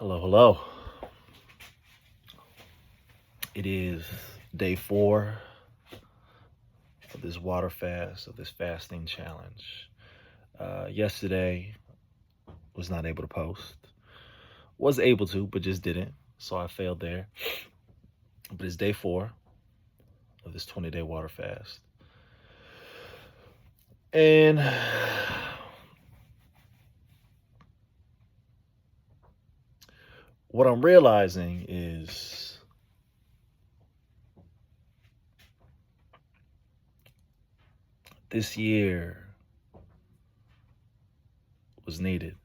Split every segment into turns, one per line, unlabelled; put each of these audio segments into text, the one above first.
Hello, hello. It is day 4 of this water fast, of this fasting challenge. Yesterday, was not able to post. Was able to, but just didn't. So I failed there. But it's day 4 of this 20-day water fast. And what I'm realizing is this year was needed.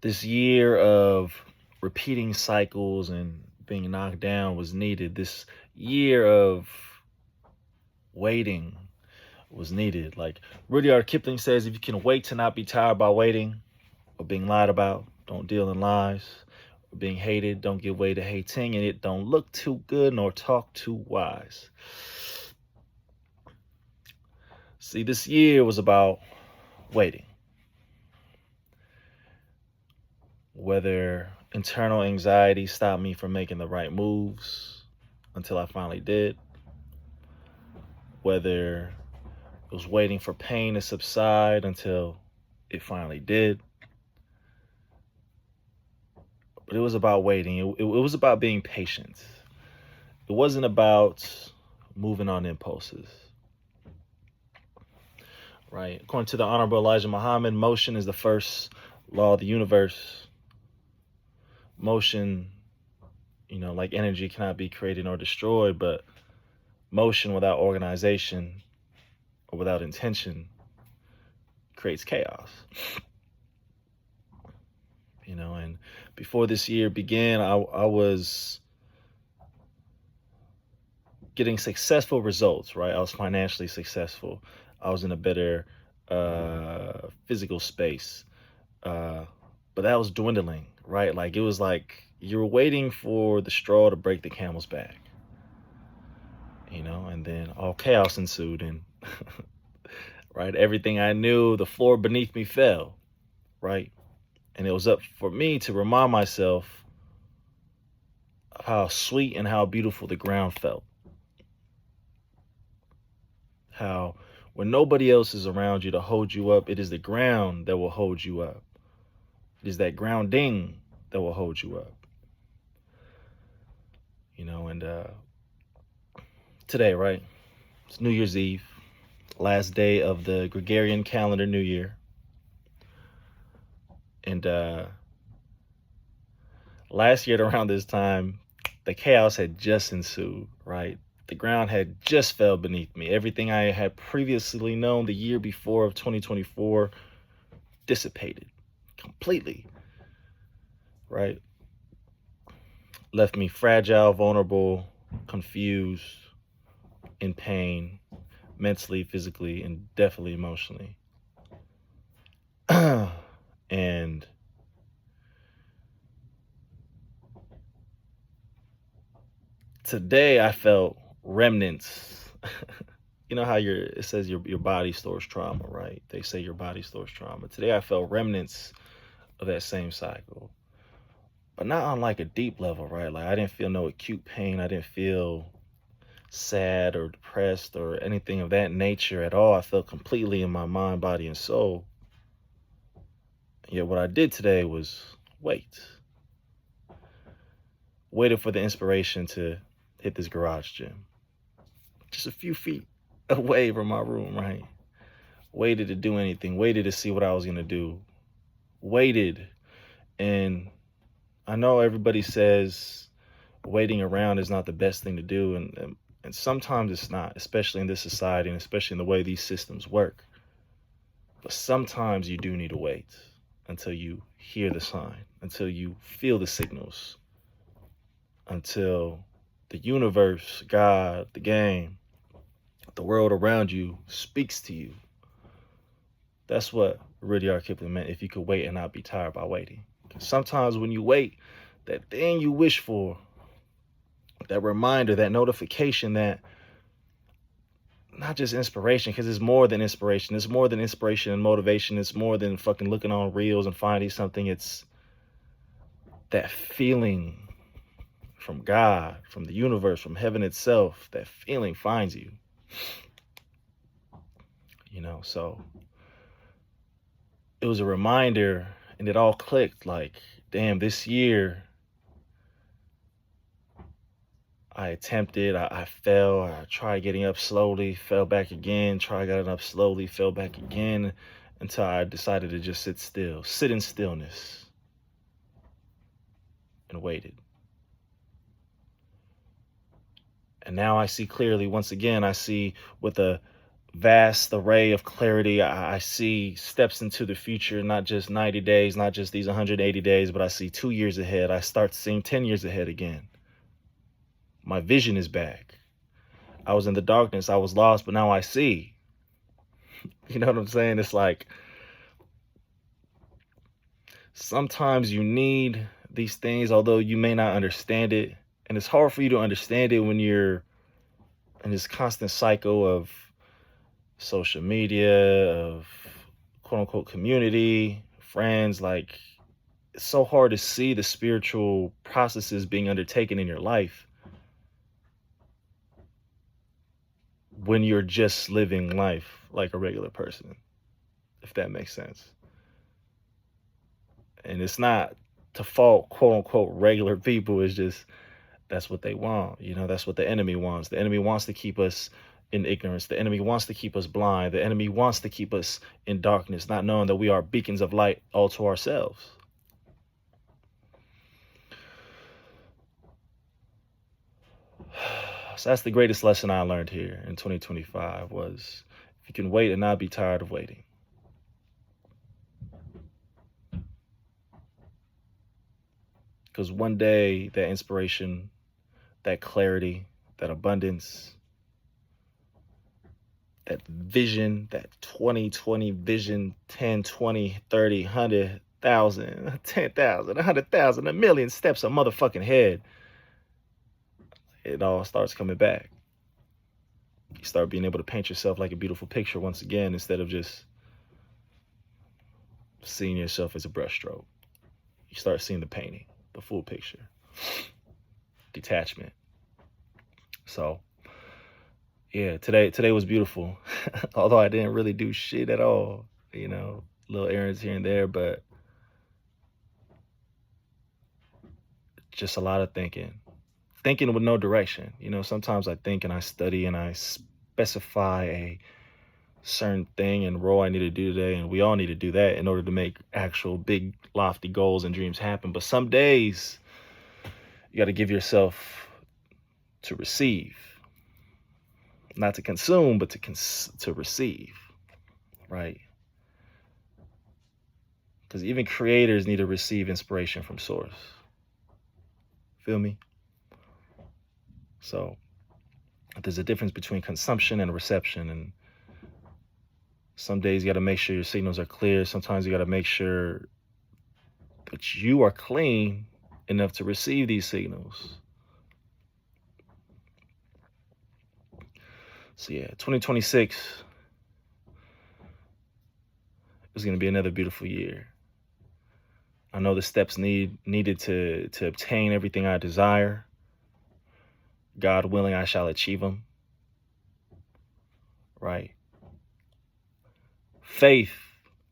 This year of repeating cycles and being knocked down was needed. This year of waiting was needed. Like Rudyard Kipling says, if you can wait to not be tired by waiting or being lied about, don't deal in lies. Or being hated, don't give way to hating, and it don't look too good nor talk too wise. See, this year was about waiting. Whether internal anxiety stopped me from making the right moves until I finally did, whether it was waiting for pain to subside until it finally did. But it was about waiting. It was about being patient. It wasn't about moving on impulses. Right? According to the Honorable Elijah Muhammad, motion is the first law of the universe. Motion, like energy cannot be created nor destroyed, but motion without organization or without intention creates chaos. And before this year began, I was getting successful results, right? I was financially successful. I was in a better physical space. But that was dwindling, right? Like it was like you were waiting for the straw to break the camel's back, and then all chaos ensued, and right, everything I knew, the floor beneath me fell, right? And it was up for me to remind myself of how sweet and how beautiful the ground felt. How when nobody else is around you to hold you up, it is the ground that will hold you up. It is that grounding that will hold you up. And today, right? It's New Year's Eve, last day of the Gregorian calendar New Year. And last year at around this time, the chaos had just ensued, right? The ground had just fell beneath me. Everything I had previously known the year before of 2024 dissipated completely, right? Left me fragile, vulnerable, confused, in pain, mentally, physically, and definitely emotionally. And today I felt remnants. You know how it says your body stores trauma, right? They say your body stores trauma. Today I felt remnants of that same cycle. But not on like a deep level, right? Like I didn't feel no acute pain. I didn't feel sad or depressed or anything of that nature at all. I felt completely in my mind, body, and soul. Yet what I did today was wait. Waited for the inspiration to hit this garage gym. Just a few feet away from my room, right? Waited to do anything. Waited to see what I was going to do. Waited. And I know everybody says waiting around is not the best thing to do. And sometimes it's not, especially in this society and especially in the way these systems work. But sometimes you do need to wait until you hear the sign, until you feel the signals, until the universe, God, the game, the world around you speaks to you. That's what Rudyard Kipling meant, if you could wait and not be tired by waiting. Sometimes when you wait, that thing you wish for, that reminder, that notification, that not just inspiration, because it's more than inspiration. It's more than inspiration and motivation. It's more than fucking looking on reels and finding something. It's that feeling from God, from the universe, from heaven itself, that feeling finds you. So it was a reminder, and it all clicked like, damn, this year I attempted, I fell, I tried getting up slowly, fell back again, tried getting up slowly, fell back again, until I decided to just sit in stillness, and waited. And now I see clearly. Once again, I see with a vast array of clarity. I see steps into the future, not just 90 days, not just these 180 days, but I see 2 years ahead. I start seeing 10 years ahead again. My vision is back. I was in the darkness, I was lost, but now I see. You know what I'm saying? It's like sometimes you need these things, although you may not understand it. And it's hard for you to understand it when you're in this constant cycle of social media, of quote unquote community, friends. Like, it's so hard to see the spiritual processes being undertaken in your life when you're just living life like a regular person, if that makes sense. And it's not to fault quote unquote regular people. It's just that's what they want. That's what the enemy wants. The enemy wants to keep us in ignorance. The enemy wants to keep us blind. The enemy wants to keep us in darkness, not knowing that we are beacons of light all to ourselves. So that's the greatest lesson I learned here in 2025 was, if you can wait and not be tired of waiting. Because one day that inspiration, that clarity, that abundance, that vision, that 2020 vision, 10, 20, 30, 100,000, 10,000, 100,000, a million steps a motherfucking head, it all starts coming back. You start being able to paint yourself like a beautiful picture once again, instead of just seeing yourself as a brushstroke. You start seeing the painting, the full picture. Detachment. So yeah, today was beautiful. Although I didn't really do shit at all, little errands here and there, but just a lot of thinking with no direction. Sometimes I think and I study and I specify a certain thing and role I need to do today, and we all need to do that in order to make actual big lofty goals and dreams happen. But some days you got to give yourself to receive, not to consume, but to receive, right? Because even creators need to receive inspiration from source. Feel me? So there's a difference between consumption and reception. And some days you got to make sure your signals are clear. Sometimes you got to make sure that you are clean enough to receive these signals. So yeah, 2026 is going to be another beautiful year. I know the steps needed to obtain everything I desire. God willing, I shall achieve them. Right? Faith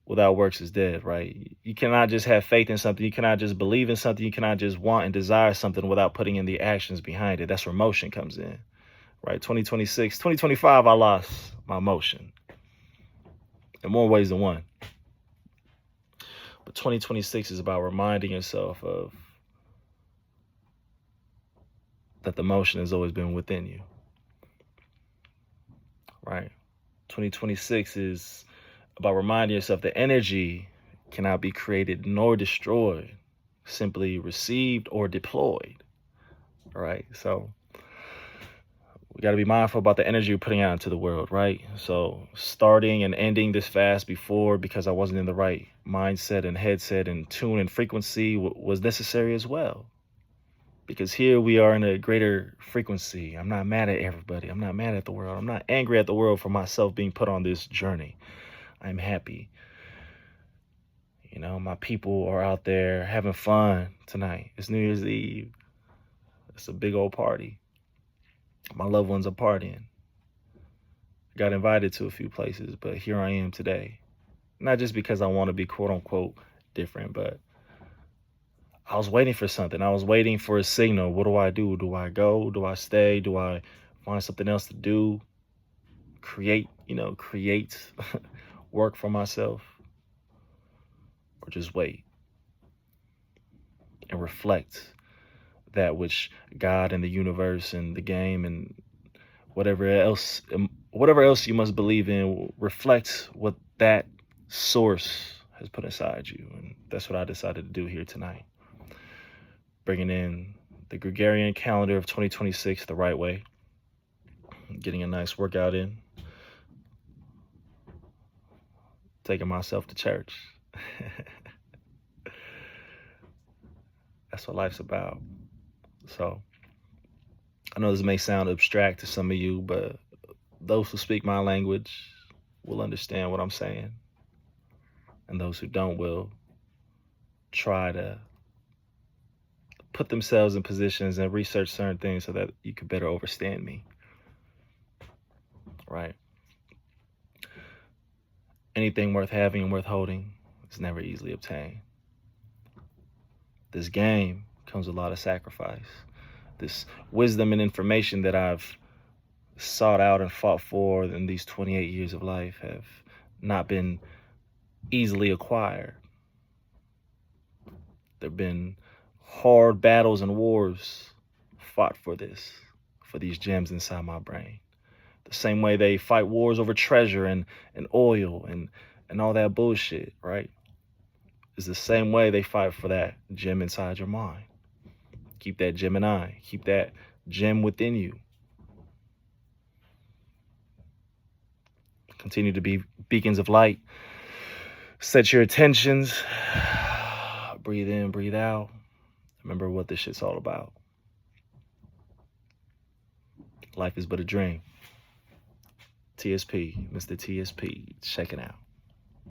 without works is dead, right? You cannot just have faith in something. You cannot just believe in something. You cannot just want and desire something without putting in the actions behind it. That's where motion comes in, right? 2026, 2025, I lost my motion in more ways than one. But 2026 is about reminding yourself of that the motion has always been within you, right? 2026 is about reminding yourself that energy cannot be created nor destroyed, simply received or deployed, all right? So we got to be mindful about the energy we're putting out into the world, right? So starting and ending this fast before, because I wasn't in the right mindset and headset and tune and frequency, was necessary as well. Because here we are in a greater frequency. I'm not mad at everybody. I'm not mad at the world. I'm not angry at the world for myself being put on this journey. I'm happy. You know, my people are out there having fun tonight. It's New Year's Eve. It's a big old party. My loved ones are partying. Got invited to a few places, but here I am today. Not just because I want to be quote unquote different, but I was waiting for something. I was waiting for a signal. What do I do? Do I go? Do I stay? Do I find something else to do? Create work for myself, or just wait and reflect that which God and the universe and the game and whatever else you must believe in, reflect what that source has put inside you. And that's what I decided to do here tonight, bringing in the Gregorian calendar of 2026 the right way, getting a nice workout in, taking myself to church. That's what life's about. So I know this may sound abstract to some of you, but those who speak my language will understand what I'm saying. And those who don't will try to put themselves in positions and research certain things so that you can better understand me. Right? Anything worth having and worth holding is never easily obtained. This game comes with a lot of sacrifice. This wisdom and information that I've sought out and fought for in these 28 years of life have not been easily acquired. There have been hard battles and wars fought for these gems inside my brain. The same way they fight wars over treasure and oil and all that bullshit, right? Is the same way they fight for that gem inside your mind. Keep that gem in eye. Keep that gem within you. Continue to be beacons of light. Set your intentions. Breathe in, breathe out. Remember what this shit's all about. Life is but a dream. TSP, Mr. TSP, checking out.